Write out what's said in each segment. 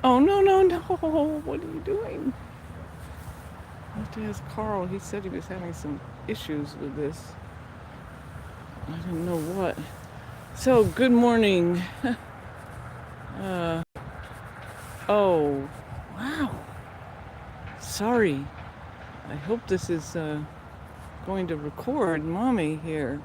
Oh, no, no, no. What are you doing? I have to ask Carl. He said he was having some issues with this. I didn't know what. So, good morning. Uh, oh, wow. Sorry. I hope this is going to record Mommy here.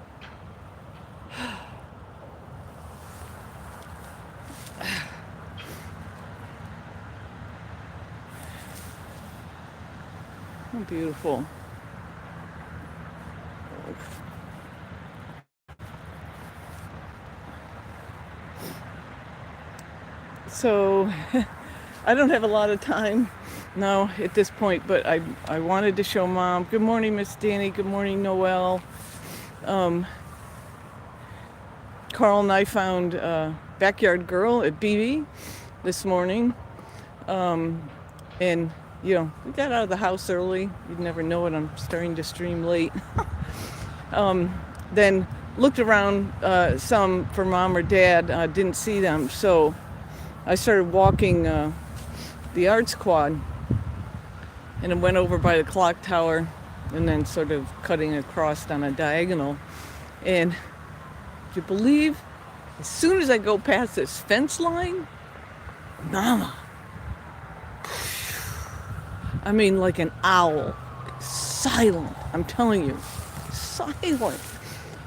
Oh, beautiful. So, I don't have a lot of time now at this point, but I wanted to show Mom. Good morning, Miss Danny. Good morning, Noel. Um, Carl and I found Backyard Girl at BB this morning. Um, and, we got out of the house early. You'd never know it. I'm starting to stream late. Then looked around some for Mom or Dad. Didn't see them. So I started walking the Arts Quad. And it went over by the clock tower and then sort of cutting across on a diagonal. And do you believe, as soon as I go past this fence line, Mama, I mean like an owl, silent, I'm telling you, silent.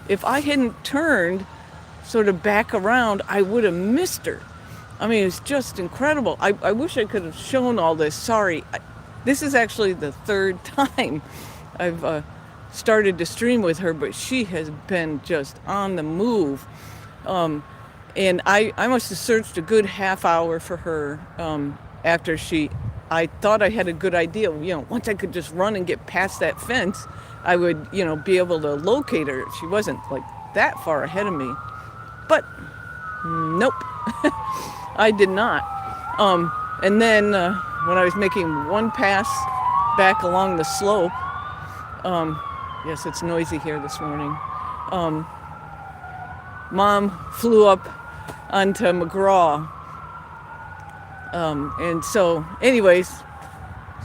If I hadn't turned sort of back around, I would have missed her. I mean, it's just incredible. I wish I could have shown all this. Sorry. This is actually the third time I've started to stream with her, but she has been just on the move. And I must have searched a good half hour for her after I thought I had a good idea. Once I could just run and get past that fence, I would, be able to locate her. She wasn't like that far ahead of me. But nope, I did not. And then when I was making one pass back along the slope, yes, it's noisy here this morning, Mom flew up onto McGraw. And so, anyways,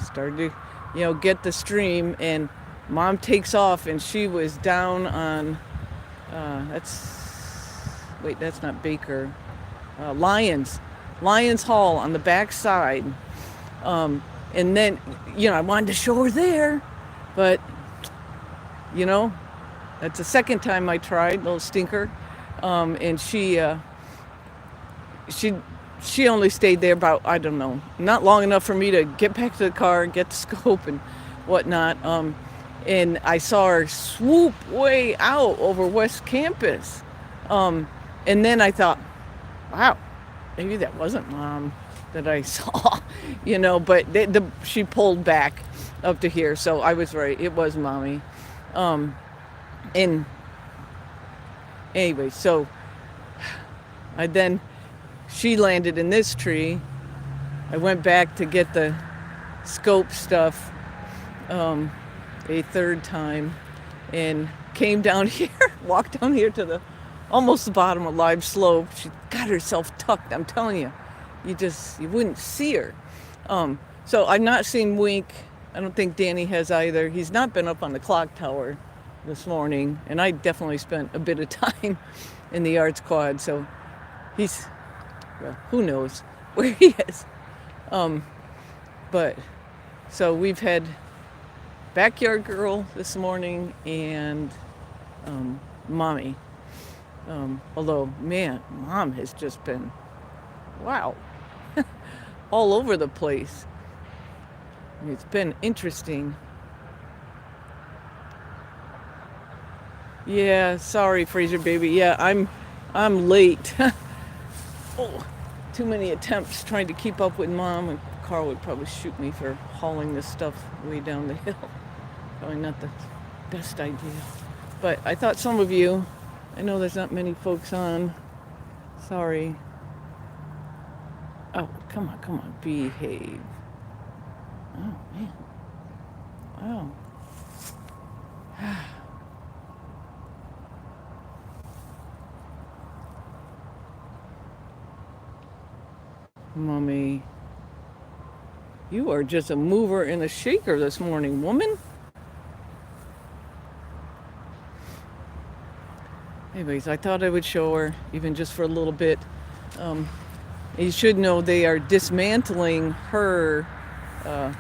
started to, get the stream, and Mom takes off, and she was down on, that's not Baker, Lions Hall on the back side. And then, I wanted to show her there, but, that's the second time I tried, little stinker. And she only stayed there about, I don't know, not long enough for me to get back to the car and get the scope and whatnot. And I saw her swoop way out over West Campus. And then I thought, wow, maybe that wasn't Mom that I saw, but she pulled back up to here. So I was right. It was Mommy. And anyway, so she landed in this tree. I went back to get the scope stuff a third time and came down here, walked down here to almost the bottom of Live Slope. She got herself tucked, I'm telling you. You wouldn't see her. So I've not seen Wink. I don't think Danny has either. He's not been up on the clock tower this morning, and I definitely spent a bit of time in the Arts Quad, so well, who knows where he is. But so we've had Backyard Girl this morning and Mommy. Although, man, Mom has just been, wow, all over the place. It's been interesting. Yeah, sorry, Fraser baby. Yeah, I'm late. Oh, too many attempts trying to keep up with Mom, and Carl would probably shoot me for hauling this stuff way down the hill. Probably not the best idea. But I thought some of you, I know there's not many folks on. Sorry. Oh, come on, behave. Oh, man. Wow. Mommy. You are just a mover and a shaker this morning, woman. Anyways, I thought I would show her, even just for a little bit. Um, you should know they are dismantling her uh,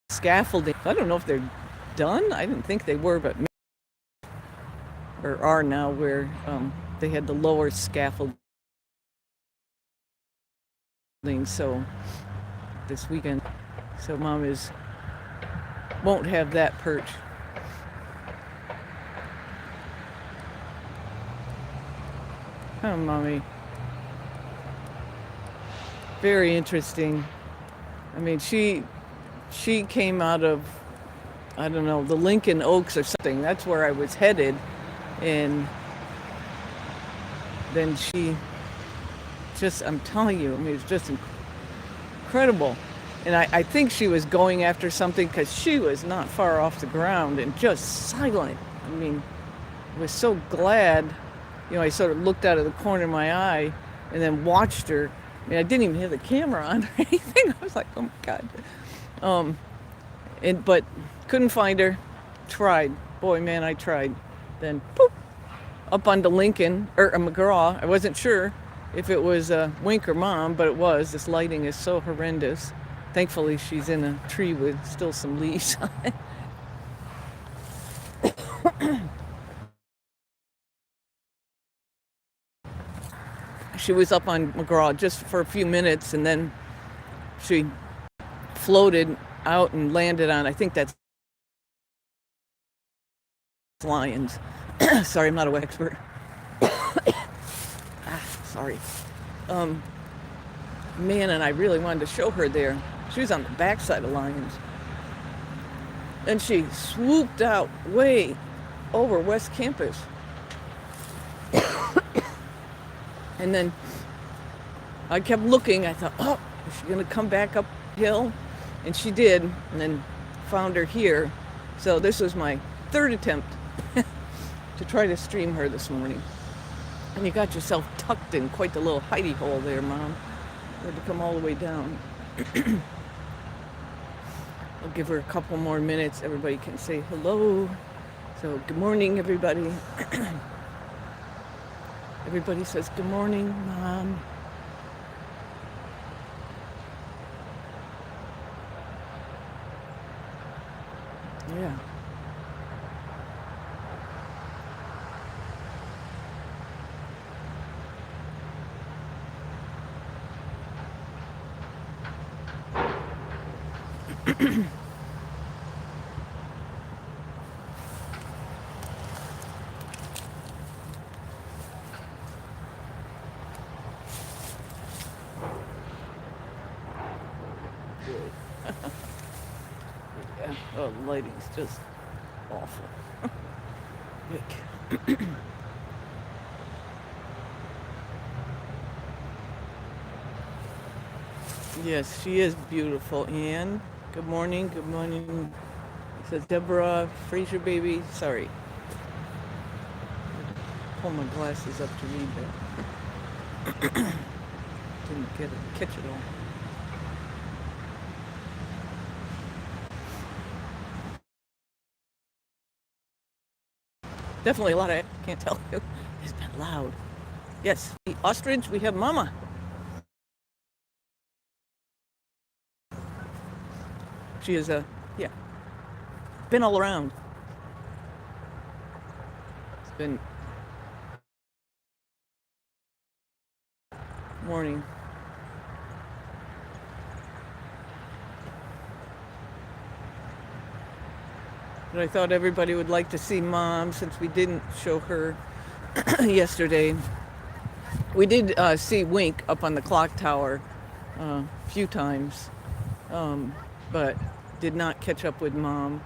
scaffolding. I don't know if they're done. I didn't think they were, but or are now, where they had the lower scaffolding. So this weekend, so Mom won't have that perch. Oh, Mommy. Very interesting. I mean, she came out of, I don't know, the Lincoln Oaks or something. That's where I was headed. And then she just, I'm telling you, I mean, it's just incredible. And I think she was going after something, because she was not far off the ground and just silent. I mean, I was so glad, I sort of looked out of the corner of my eye and then watched her. I mean, I didn't even have the camera on or anything. I was like, oh my God. But couldn't find her. Tried. Boy, man, I tried. Then, poop, up onto Lincoln, or McGraw. I wasn't sure if it was Wink or Mom, but it was. This lighting is so horrendous. Thankfully, she's in a tree with still some leaves on it. She was up on McGraw just for a few minutes, and then she floated out and landed on, I think that's lions. Sorry, I'm not a wet expert. Sorry. Man, and I really wanted to show her there. She was on the backside of lions. And she swooped out way over West Campus. And then I kept looking. I thought, oh, is she going to come back uphill? And she did, and then found her here. So this was my third attempt to try to stream her this morning. And you got yourself tucked in quite the little hidey hole there, Mom. You had to come all the way down. I'll give her a couple more minutes. Everybody can say hello. So good morning, everybody. Everybody says good morning, Mom. Yeah. Yeah. Oh, the lighting's just awful. Yuck. Yes, she is beautiful. Anne, good morning. Good morning. It says Deborah, Fraser baby. Sorry. Pull my glasses up to read that. Didn't catch it all. Definitely a lot of, can't tell you. It's been loud. Yes, the ostrich, we have Mama. She is been all around. It's been morning. But I thought everybody would like to see Mom, since we didn't show her yesterday. We did see Wink up on the clock tower a few times, but did not catch up with Mom.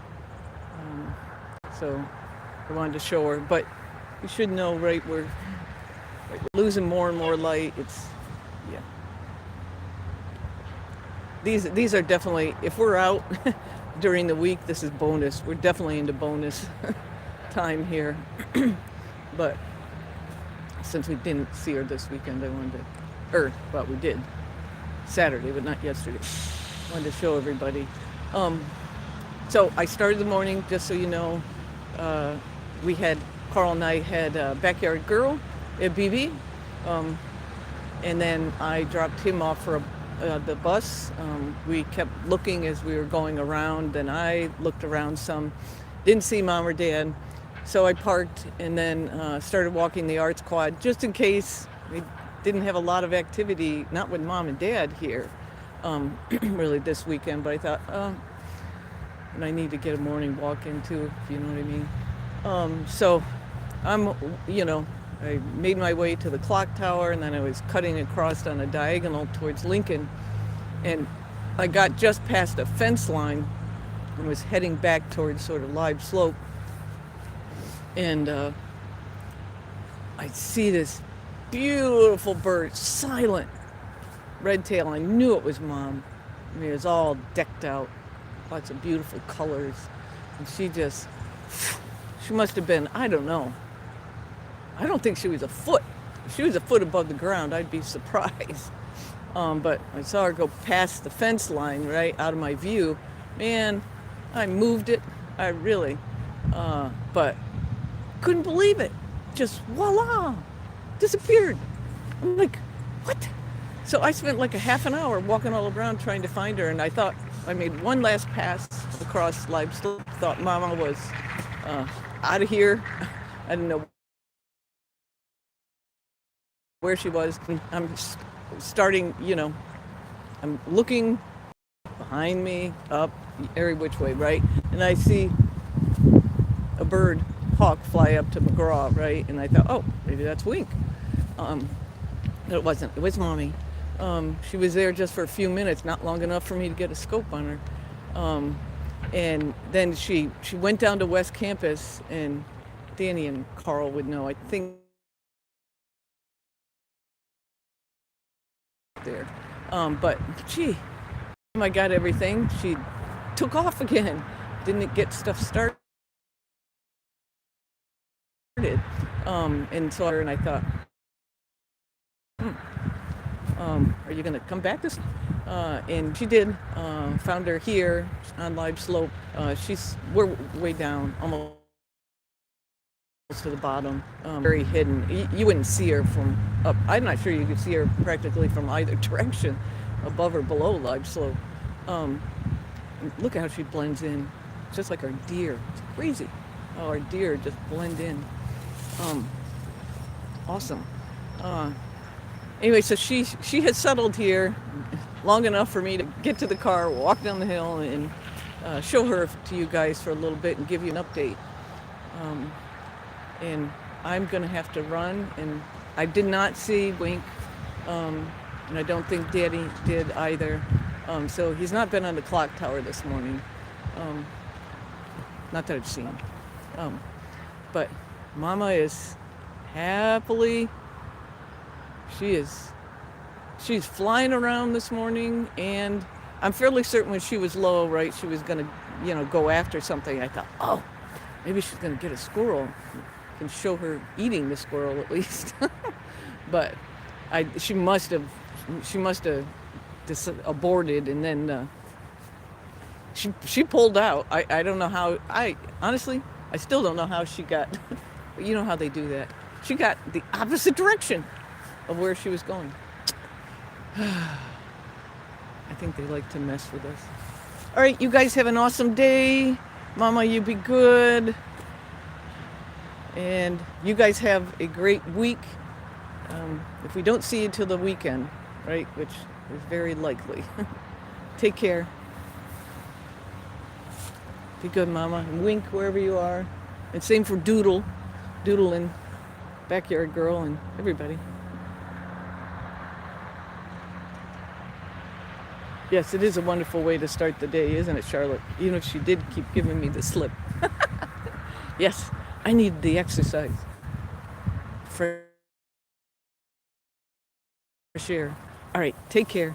So I wanted to show her. But you should know, right, we're losing more and more light. It's, yeah. These are definitely, if we're out during the week, this is bonus. We're definitely into bonus time here. But since we didn't see her this weekend, I wanted to, well, we did. Saturday, but not yesterday. Wanted to show everybody. Um, so I started the morning, just so you know, uh, we had, Carl and I had a backyard girl at BB. Um, and then I dropped him off for the bus. We kept looking as we were going around, and I looked around some, didn't see mom or dad. So I parked and then started walking the arts quad just in case we didn't have a lot of activity, not with mom and dad here, really this weekend. But I thought, and I need to get a morning walk in too, if you know what I mean. So I'm, I made my way to the clock tower, and then I was cutting across on a diagonal towards Lincoln, and I got just past a fence line and was heading back towards sort of live slope, and I see this beautiful bird, silent red tail. I knew it was mom. I mean, it was all decked out, lots of beautiful colors, and she must have been, I don't know. I don't think she was a foot. If she was a foot above the ground, I'd be surprised. But I saw her go past the fence line, right, out of my view. Man, I moved it. I really, but couldn't believe it. Just voila, disappeared. I'm like, what? So I spent like a half an hour walking all around trying to find her, and I thought I made one last pass across live slope. Thought Mama was out of here. I didn't know where she was. I'm starting, I'm looking behind me, up, every which way, right? And I see a bird, hawk, fly up to McGraw, right? And I thought, oh, maybe that's Wink. But it wasn't. It was Mommy. She was there just for a few minutes, not long enough for me to get a scope on her. And then she went down to West Campus, and Danny and Karel would know, I think, there. But gee, I got everything. She took off again. Didn't get stuff started. And so I thought, are you going to come back this? And she did. Found her here on live slope. We're way down, almost to the bottom, very hidden. You wouldn't see her from up. I'm not sure you could see her practically from either direction, above or below live slope. Look at how she blends in, just like our deer. It's crazy how our deer just blend in. Awesome. Anyway, so she has settled here long enough for me to get to the car, walk down the hill, and show her to you guys for a little bit and give you an update. And I'm going to have to run, and I did not see Wink, and I don't think Daddy did either. So he's not been on the clock tower this morning. Not that I've seen. But Mama is happily, she's flying around this morning, and I'm fairly certain when she was low, right, she was going to, go after something. I thought, oh, maybe she's going to get a squirrel. Can show her eating the squirrel at least. But she must have aborted, and then she pulled out. I don't know how. Honestly, I still don't know how she got. But you know how they do that. She got the opposite direction of where she was going. I think they like to mess with us. All right, you guys have an awesome day. Mama, you be good. And you guys have a great week. If we don't see you till the weekend, right, which is very likely. Take care. Be good, Mama. And Wink wherever you are. And same for Doodle and Backyard Girl and everybody. Yes, it is a wonderful way to start the day, isn't it, Charlotte? Even if she did keep giving me the slip. Yes. I need the exercise. Fresh air. All right, take care.